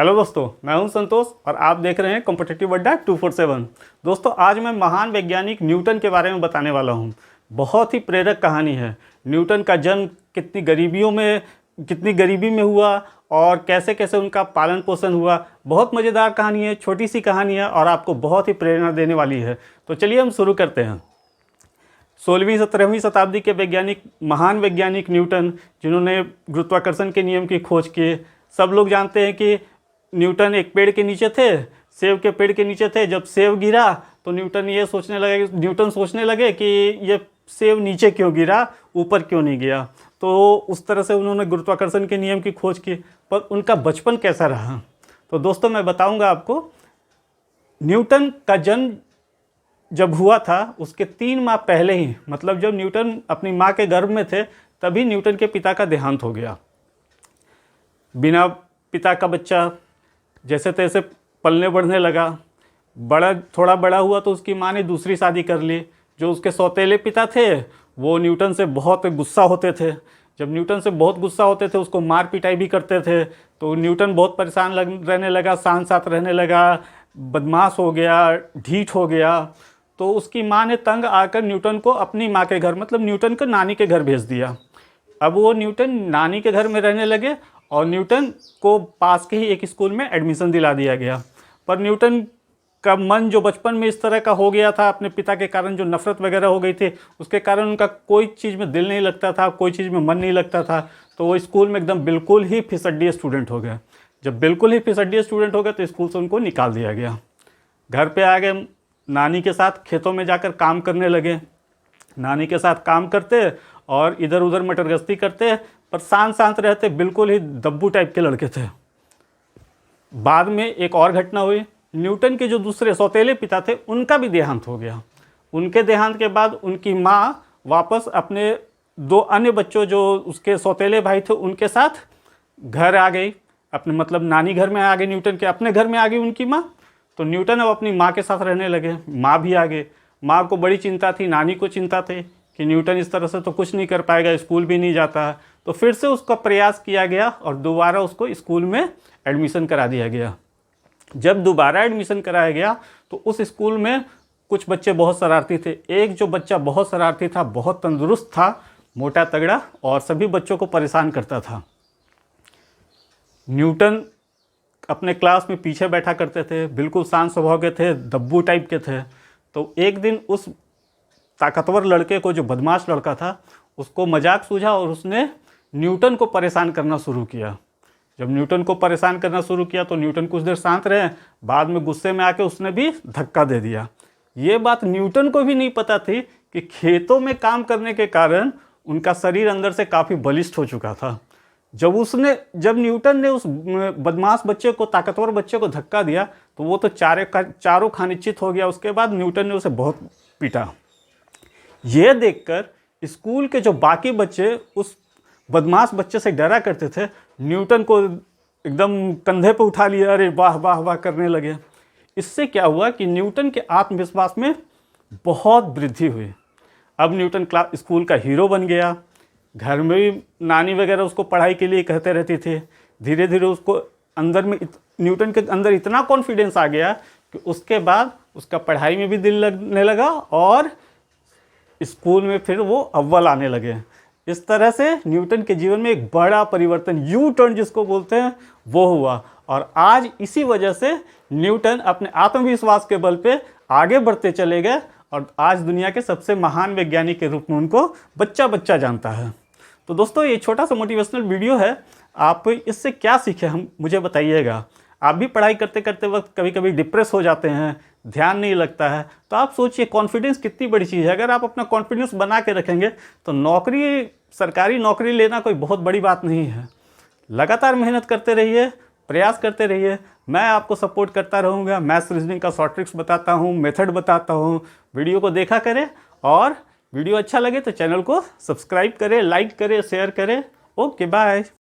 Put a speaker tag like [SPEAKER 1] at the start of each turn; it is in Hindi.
[SPEAKER 1] हेलो दोस्तों, मैं हूं संतोष और आप देख रहे हैं कॉम्पिटिटिव अड्डा 247। दोस्तों, आज मैं महान वैज्ञानिक न्यूटन के बारे में बताने वाला हूं। बहुत ही प्रेरक कहानी है। न्यूटन का जन्म कितनी गरीबी में हुआ और कैसे कैसे उनका पालन पोषण हुआ। बहुत मज़ेदार कहानी है, छोटी सी कहानी है और आपको बहुत ही प्रेरणा देने वाली है। तो चलिए हम शुरू करते हैं। 16वीं-17वीं शताब्दी के महान वैज्ञानिक न्यूटन, जिन्होंने गुरुत्वाकर्षण के नियम की खोज की। सब लोग जानते हैं कि न्यूटन एक पेड़ के नीचे थे, सेब के पेड़ के नीचे थे। जब सेब गिरा तो न्यूटन सोचने लगे कि ये सेब नीचे क्यों गिरा, ऊपर क्यों नहीं गया। तो उस तरह से उन्होंने गुरुत्वाकर्षण के नियम की खोज की। पर उनका बचपन कैसा रहा, तो दोस्तों मैं बताऊंगा आपको। न्यूटन का जन्म जब हुआ था उसके 3 माह पहले ही, मतलब जब न्यूटन अपनी माँ के गर्भ में थे, तभी न्यूटन के पिता का देहांत हो गया। बिना पिता का बच्चा जैसे तैसे पलने बढ़ने लगा। थोड़ा बड़ा हुआ तो उसकी माँ ने दूसरी शादी कर ली। जो उसके सौतेले पिता थे वो न्यूटन से बहुत गुस्सा होते थे। जब न्यूटन से बहुत गुस्सा होते थे उसको मार पिटाई भी करते थे। तो न्यूटन बहुत परेशान रहने लगा, शांत साथ रहने लगा, बदमाश हो गया, ढीठ हो गया। तो उसकी माँ ने तंग आकर न्यूटन को अपनी माँ के घर, मतलब न्यूटन को नानी के घर भेज दिया। अब वो न्यूटन नानी के घर में रहने लगे और न्यूटन को पास के ही एक स्कूल में एडमिशन दिला दिया गया। पर न्यूटन का मन जो बचपन में इस तरह का हो गया था, अपने पिता के कारण जो नफ़रत वगैरह हो गई थी, उसके कारण उनका कोई चीज़ में दिल नहीं लगता था, कोई चीज़ में मन नहीं लगता था। तो वो स्कूल में एकदम बिल्कुल ही फिसड्डी स्टूडेंट हो गया। जब बिल्कुल ही फिसड्डी स्टूडेंट हो गए तो स्कूल से उनको निकाल दिया गया। घर पर आ गए, नानी के साथ खेतों में जाकर काम करने लगे। नानी के साथ काम करते और इधर उधर मटरगश्ती करते, पर शांत रहते, बिल्कुल ही दब्बू टाइप के लड़के थे। बाद में एक और घटना हुई। न्यूटन के जो दूसरे सौतेले पिता थे उनका भी देहांत हो गया। उनके देहांत के बाद उनकी माँ वापस अपने 2 अन्य बच्चों जो उसके सौतेले भाई थे उनके साथ घर आ गई। अपने मतलब नानी घर में आ गई, न्यूटन के अपने घर में आ गई उनकी माँ। तो न्यूटन अब अपनी माँ के साथ रहने लगे। माँ भी आ गई। माँ को बड़ी चिंता थी, नानी को चिंता थी कि न्यूटन इस तरह से तो कुछ नहीं कर पाएगा, स्कूल भी नहीं जाता। तो फिर से उसका प्रयास किया गया और दोबारा उसको स्कूल में एडमिशन करा दिया गया। जब दोबारा एडमिशन कराया गया तो उस स्कूल में कुछ बच्चे बहुत शरारती थे। एक जो बच्चा बहुत शरारती था, बहुत तंदुरुस्त था, मोटा तगड़ा, और सभी बच्चों को परेशान करता था। न्यूटन अपने क्लास में पीछे बैठा करते थे, बिल्कुल शांत स्वभाव के थे, दब्बू टाइप के थे। तो एक दिन उस ताकतवर लड़के को, जो बदमाश लड़का था, उसको मजाक सूझा और उसने न्यूटन को परेशान करना शुरू किया। जब न्यूटन को परेशान करना शुरू किया तो न्यूटन कुछ देर शांत रहे, बाद में गुस्से में आके उसने भी धक्का दे दिया। ये बात न्यूटन को भी नहीं पता थी कि खेतों में काम करने के कारण उनका शरीर अंदर से काफ़ी बलिष्ठ हो चुका था। जब न्यूटन ने उस बदमाश बच्चे को, ताकतवर बच्चे को धक्का दिया तो वो तो चारों खानिश्चित हो गया। उसके बाद न्यूटन ने उसे बहुत पीटा। ये देखकर स्कूल के जो बाकी बच्चे उस बदमाश बच्चे से डरा करते थे, न्यूटन को एकदम कंधे पे उठा लिया, अरे वाह वाह वाह करने लगे। इससे क्या हुआ कि न्यूटन के आत्मविश्वास में बहुत वृद्धि हुई। अब न्यूटन स्कूल का हीरो बन गया। घर में भी नानी वगैरह उसको पढ़ाई के लिए कहते रहती थी। धीरे धीरे उसको न्यूटन के अंदर इतना कॉन्फिडेंस आ गया कि उसके बाद उसका पढ़ाई में भी दिल लगने लगा और स्कूल में फिर वो अव्वल आने लगे। इस तरह से न्यूटन के जीवन में एक बड़ा परिवर्तन, यू टर्न जिसको बोलते हैं, वो हुआ। और आज इसी वजह से न्यूटन अपने आत्मविश्वास के बल पे आगे बढ़ते चले गए और आज दुनिया के सबसे महान वैज्ञानिक के रूप में उनको बच्चा बच्चा जानता है। तो दोस्तों, ये छोटा सा मोटिवेशनल वीडियो है। आप इससे क्या सीखे मुझे बताइएगा। आप भी पढ़ाई करते करते वक्त कभी कभी डिप्रेस हो जाते हैं, ध्यान नहीं लगता है, तो आप सोचिए कॉन्फिडेंस कितनी बड़ी चीज़ है। अगर आप अपना कॉन्फिडेंस बना के रखेंगे तो सरकारी नौकरी लेना कोई बहुत बड़ी बात नहीं है। लगातार मेहनत करते रहिए, प्रयास करते रहिए। मैं आपको सपोर्ट करता रहूँगा। मैथ्स रीजनिंग का शॉर्ट ट्रिक्स बताता हूँ, मेथड बताता हूँ। वीडियो को देखा करें और वीडियो अच्छा लगे तो चैनल को सब्सक्राइब करें, लाइक करें, शेयर करें। Okay, bye.